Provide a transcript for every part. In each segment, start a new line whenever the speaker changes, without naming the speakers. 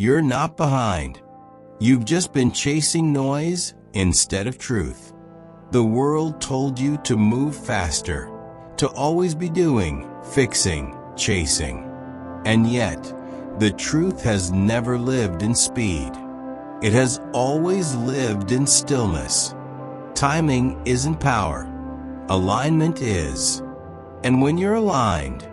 You're not behind. You've just been chasing noise instead of truth. The world told you to move faster, to always be doing, fixing, chasing. And yet, the truth has never lived in speed. It has always lived in stillness. Timing isn't power. Alignment is. And when you're aligned,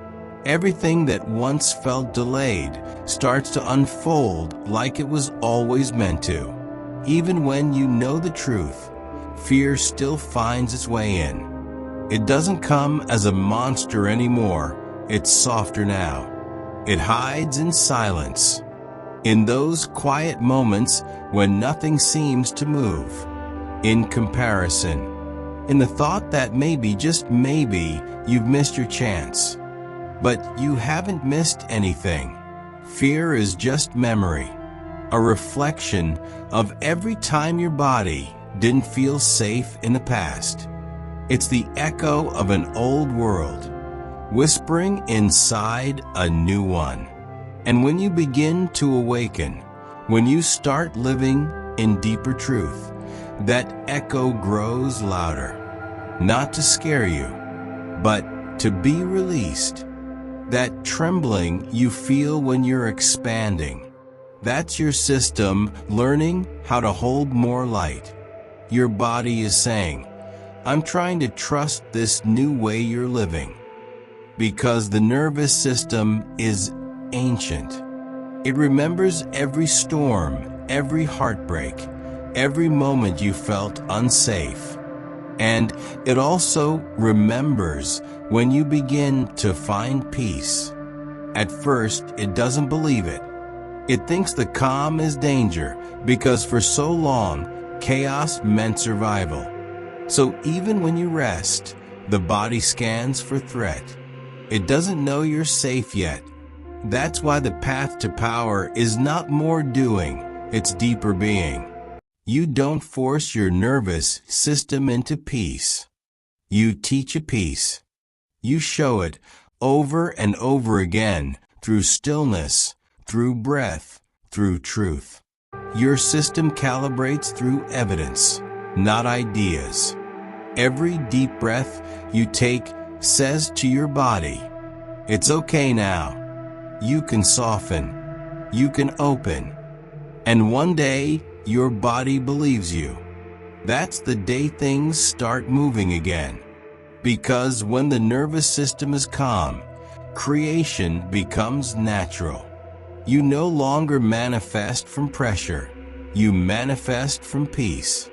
everything that once felt delayed starts to unfold like it was always meant to. Even when you know the truth, fear still finds its way in. It doesn't come as a monster anymore. It's softer now. It hides in silence, in those quiet moments when nothing seems to move. In comparison, in the thought that maybe, just maybe, you've missed your chance. But you haven't missed anything. Fear is just memory, a reflection of every time your body didn't feel safe in the past. It's the echo of an old world, whispering inside a new one. And when you begin to awaken, when you start living in deeper truth, that echo grows louder, not to scare you, but to be released. That trembling you feel when you're expanding, that's your system learning how to hold more light. Your body is saying, I'm trying to trust this new way you're living. Because the nervous system is ancient. It remembers every storm, every heartbreak, every moment you felt unsafe. And it also remembers when you begin to find peace. At first, it doesn't believe it. It thinks the calm is danger because for so long, chaos meant survival. So even when you rest, the body scans for threat. It doesn't know you're safe yet. That's why the path to power is not more doing, it's deeper being. You don't force your nervous system into peace. You teach it peace. You show it over and over again through stillness, through breath, through truth. Your system calibrates through evidence, not ideas. Every deep breath you take says to your body, it's okay now. You can soften. You can open. And one day, your body believes you. That's the day things start moving again. Because when the nervous system is calm, creation becomes natural. You no longer manifest from pressure. You manifest from peace.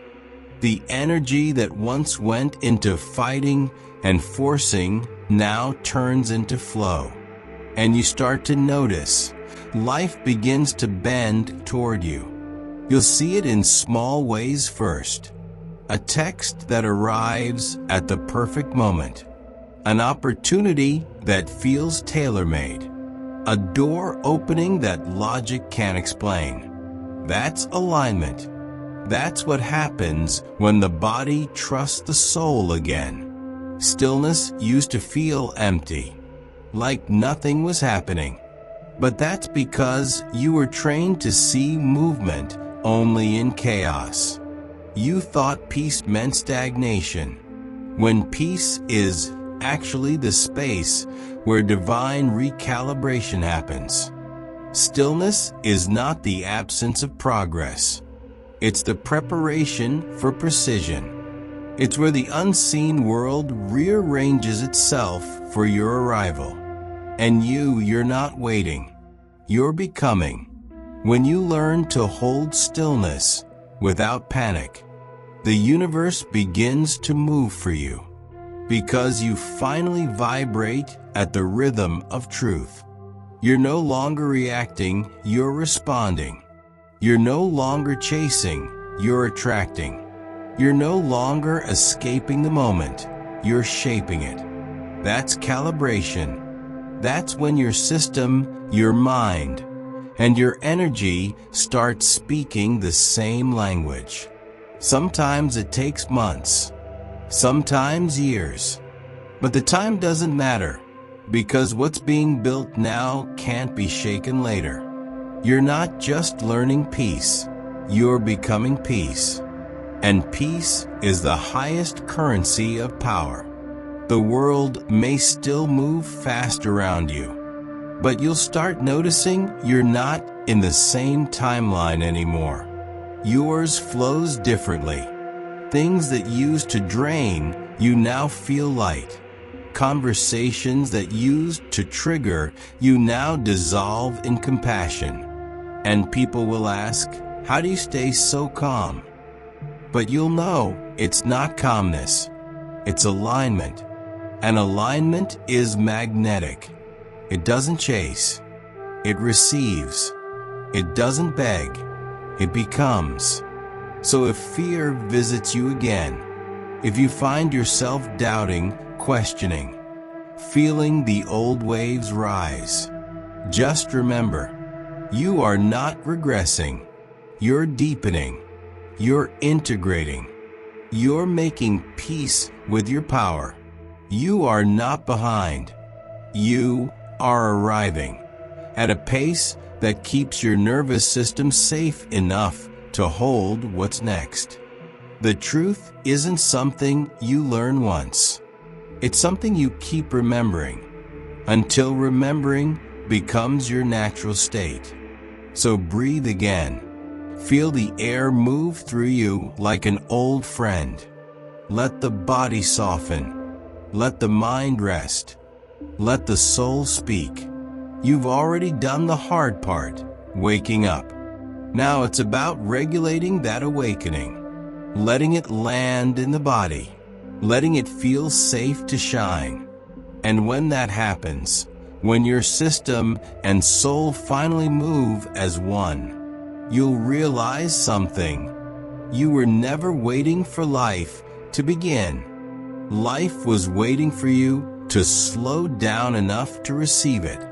The energy that once went into fighting and forcing now turns into flow. And you start to notice life begins to bend toward you. You'll see it in small ways first. A text that arrives at the perfect moment. An opportunity that feels tailor-made. A door opening that logic can't explain. That's alignment. That's what happens when the body trusts the soul again. Stillness used to feel empty, like nothing was happening. But that's because you were trained to see movement only in chaos. You thought peace meant stagnation, when peace is actually the space where divine recalibration happens. Stillness is not the absence of progress. It's the preparation for precision. It's where the unseen world rearranges itself for your arrival. And you're not waiting. You're becoming. When you learn to hold stillness without panic, the universe begins to move for you. Because you finally vibrate at the rhythm of truth. You're no longer reacting, you're responding. You're no longer chasing, you're attracting. You're no longer escaping the moment, you're shaping it. That's calibration. That's when your system, your mind, and your energy start speaking the same language. Sometimes it takes months, sometimes years. But the time doesn't matter, because what's being built now can't be shaken later. You're not just learning peace, you're becoming peace. And peace is the highest currency of power. The world may still move fast around you, but you'll start noticing you're not in the same timeline anymore. Yours flows differently. Things that used to drain you now feel light. Conversations that used to trigger you now dissolve in compassion. And people will ask, how do you stay so calm? But you'll know it's not calmness, it's alignment. And alignment is magnetic. It doesn't chase, it receives. It doesn't beg, it becomes. So if fear visits you again, if you find yourself doubting, questioning, feeling the old waves rise, just remember, you are not regressing. You're deepening. You're integrating. You're making peace with your power. You are not behind. You are arriving at a pace that keeps your nervous system safe enough to hold what's next. The truth isn't something you learn once. It's something you keep remembering until remembering becomes your natural state. So breathe again. Feel the air move through you like an old friend. Let the body soften. Let the mind rest. Let the soul speak. You've already done the hard part, waking up. Now it's about regulating that awakening, letting it land in the body, letting it feel safe to shine. And when that happens, when your system and soul finally move as one, you'll realize something. You were never waiting for life to begin. Life was waiting for you to slow down enough to receive it.